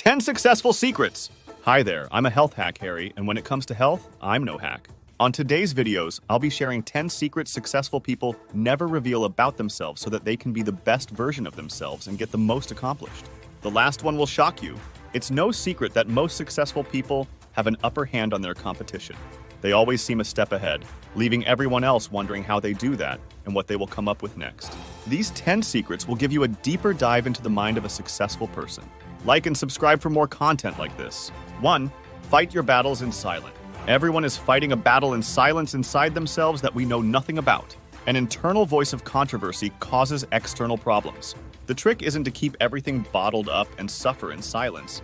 10 Successful Secrets. Hi there, I'm a health hack, Harry, and when it comes to health, I'm no hack. On today's videos, I'll be sharing 10 secrets successful people never reveal about themselves so that they can be the best version of themselves and get the most accomplished. The last one will shock you. It's no secret that most successful people have an upper hand on their competition. They always seem a step ahead, leaving everyone else wondering how they do that and what they will come up with next. These 10 secrets will give you a deeper dive into the mind of a successful person. Like and subscribe for more content like this. 1. Fight your battles in silence. Everyone is fighting a battle in silence inside themselves that we know nothing about. An internal voice of controversy causes external problems. The trick isn't to keep everything bottled up and suffer in silence.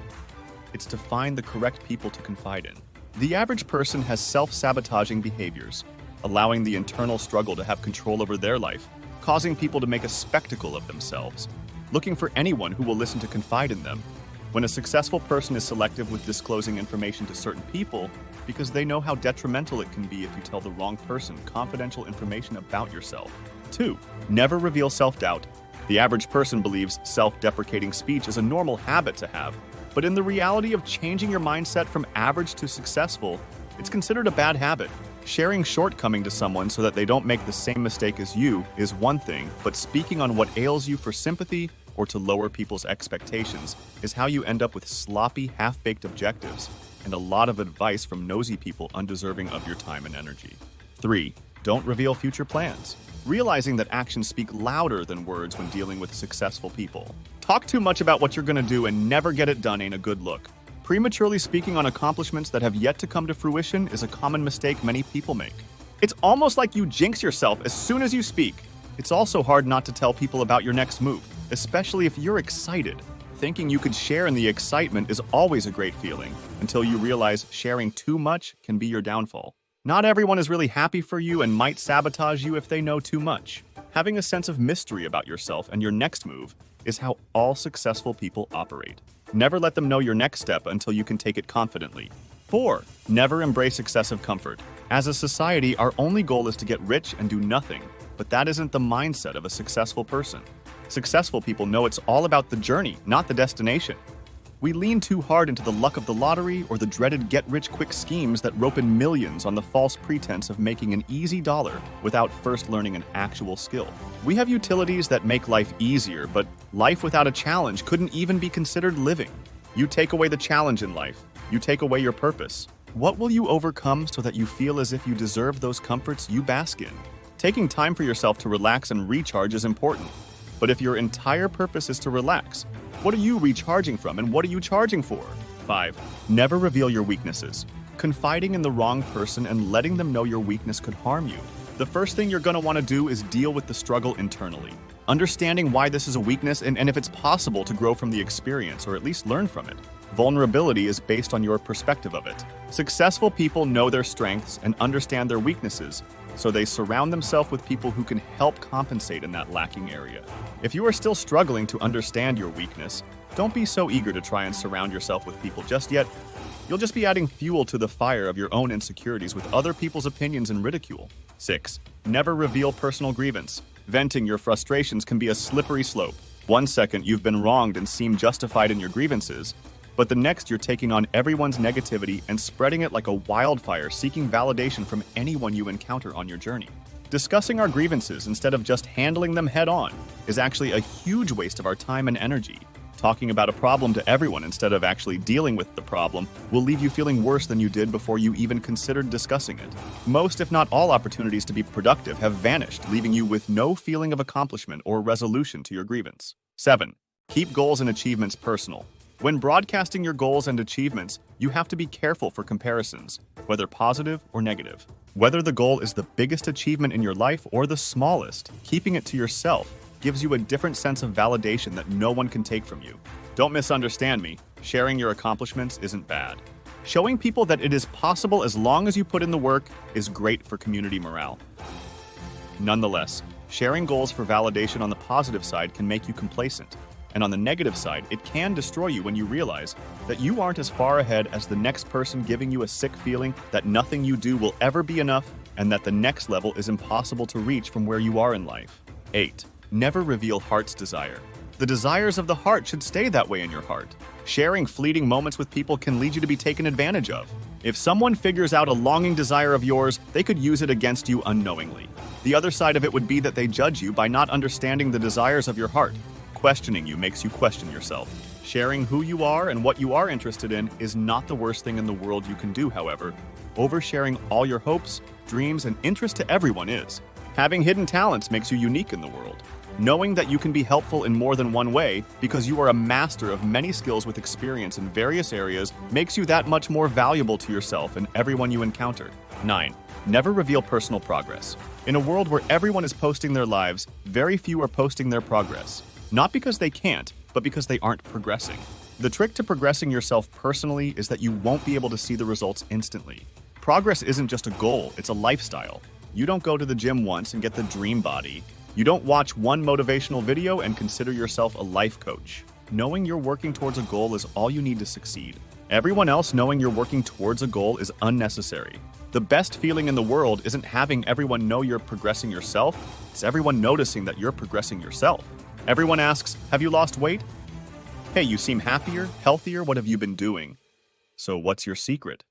It's to find the correct people to confide in. The average person has self-sabotaging behaviors, allowing the internal struggle to have control over their life, causing people to make a spectacle of themselves, looking for anyone who will listen to confide in them. When a successful person is selective with disclosing information to certain people, because they know how detrimental it can be if you tell the wrong person confidential information about yourself. 2. Never reveal self-doubt. The average person believes self-deprecating speech is a normal habit to have, but in the reality of changing your mindset from average to successful, it's considered a bad habit. Sharing shortcoming to someone so that they don't make the same mistake as you is one thing, but speaking on what ails you for sympathy or to lower people's expectations is how you end up with sloppy, half-baked objectives and a lot of advice from nosy people undeserving of your time and energy. 3. Don't reveal future plans. Realizing that actions speak louder than words when dealing with successful people. Talk too much about what you're going to do and never get it done ain't a good look. Prematurely speaking on accomplishments that have yet to come to fruition is a common mistake many people make. It's almost like you jinx yourself as soon as you speak. It's also hard not to tell people about your next move, especially if you're excited. Thinking you could share in the excitement is always a great feeling, until you realize sharing too much can be your downfall. Not everyone is really happy for you and might sabotage you if they know too much. Having a sense of mystery about yourself and your next move is how all successful people operate. Never let them know your next step until you can take it confidently. 4. Never embrace excessive comfort. As a society, our only goal is to get rich and do nothing, but that isn't the mindset of a successful person. Successful people know it's all about the journey, not the destination. We lean too hard into the luck of the lottery or the dreaded get-rich-quick schemes that rope in millions on the false pretense of making an easy dollar without first learning an actual skill. We have utilities that make life easier, but life without a challenge couldn't even be considered living. You take away the challenge in life. You take away your purpose. What will you overcome so that you feel as if you deserve those comforts you bask in? Taking time for yourself to relax and recharge is important. But if your entire purpose is to relax, what are you recharging from and what are you charging for? 5. Never reveal your weaknesses. Confiding in the wrong person and letting them know your weakness could harm you. The first thing you're going to want to do is deal with the struggle internally. Understanding why this is a weakness and if it's possible to grow from the experience or at least learn from it. Vulnerability is based on your perspective of it. Successful people know their strengths and understand their weaknesses, so they surround themselves with people who can help compensate in that lacking area. If you are still struggling to understand your weakness, don't be so eager to try and surround yourself with people just yet. You'll just be adding fuel to the fire of your own insecurities with other people's opinions and ridicule. 6. Never reveal personal grievance. Venting your frustrations can be a slippery slope. One second you've been wronged and seem justified in your grievances, but the next you're taking on everyone's negativity and spreading it like a wildfire, seeking validation from anyone you encounter on your journey. Discussing our grievances instead of just handling them head-on is actually a huge waste of our time and energy. Talking about a problem to everyone instead of actually dealing with the problem will leave you feeling worse than you did before you even considered discussing it. Most, if not all, opportunities to be productive have vanished, leaving you with no feeling of accomplishment or resolution to your grievance. 7. Keep goals and achievements personal. When broadcasting your goals and achievements, you have to be careful for comparisons, whether positive or negative. Whether the goal is the biggest achievement in your life or the smallest, keeping it to yourself gives you a different sense of validation that no one can take from you. Don't misunderstand me. Sharing your accomplishments isn't bad. Showing people that it is possible as long as you put in the work is great for community morale. Nonetheless, sharing goals for validation on the positive side can make you complacent. And on the negative side, it can destroy you when you realize that you aren't as far ahead as the next person, giving you a sick feeling that nothing you do will ever be enough and that the next level is impossible to reach from where you are in life. 8. Never reveal heart's desire. The desires of the heart should stay that way in your heart. Sharing fleeting moments with people can lead you to be taken advantage of. If someone figures out a longing desire of yours, they could use it against you unknowingly. The other side of it would be that they judge you by not understanding the desires of your heart. Questioning you makes you question yourself. Sharing who you are and what you are interested in is not the worst thing in the world you can do, however. Oversharing all your hopes, dreams, and interests to everyone is. Having hidden talents makes you unique in the world. Knowing that you can be helpful in more than one way because you are a master of many skills with experience in various areas makes you that much more valuable to yourself and everyone you encounter. 9. Never reveal personal progress. In a world where everyone is posting their lives, very few are posting their progress. Not because they can't, but because they aren't progressing. The trick to progressing yourself personally is that you won't be able to see the results instantly. Progress isn't just a goal, it's a lifestyle. You don't go to the gym once and get the dream body. You don't watch one motivational video and consider yourself a life coach. Knowing you're working towards a goal is all you need to succeed. Everyone else knowing you're working towards a goal is unnecessary. The best feeling in the world isn't having everyone know you're progressing yourself, it's everyone noticing that you're progressing yourself. Everyone asks, have you lost weight? Hey, you seem happier, healthier, what have you been doing? So what's your secret?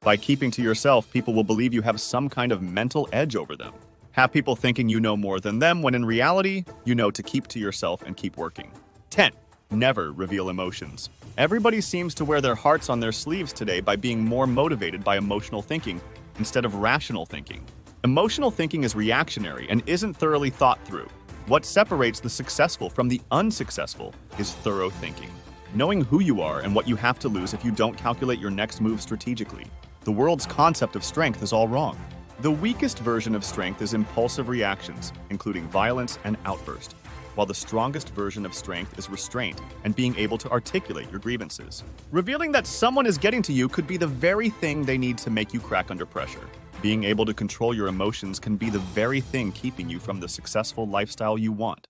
By keeping to yourself, people will believe you have some kind of mental edge over them. Have people thinking you know more than them when in reality, you know to keep to yourself and keep working. 10. Never reveal emotions. Everybody seems to wear their hearts on their sleeves today by being more motivated by emotional thinking instead of rational thinking. Emotional thinking is reactionary and isn't thoroughly thought through. What separates the successful from the unsuccessful is thorough thinking. Knowing who you are and what you have to lose if you don't calculate your next move strategically. The world's concept of strength is all wrong. The weakest version of strength is impulsive reactions, including violence and outburst, while the strongest version of strength is restraint and being able to articulate your grievances. Revealing that someone is getting to you could be the very thing they need to make you crack under pressure. Being able to control your emotions can be the very thing keeping you from the successful lifestyle you want.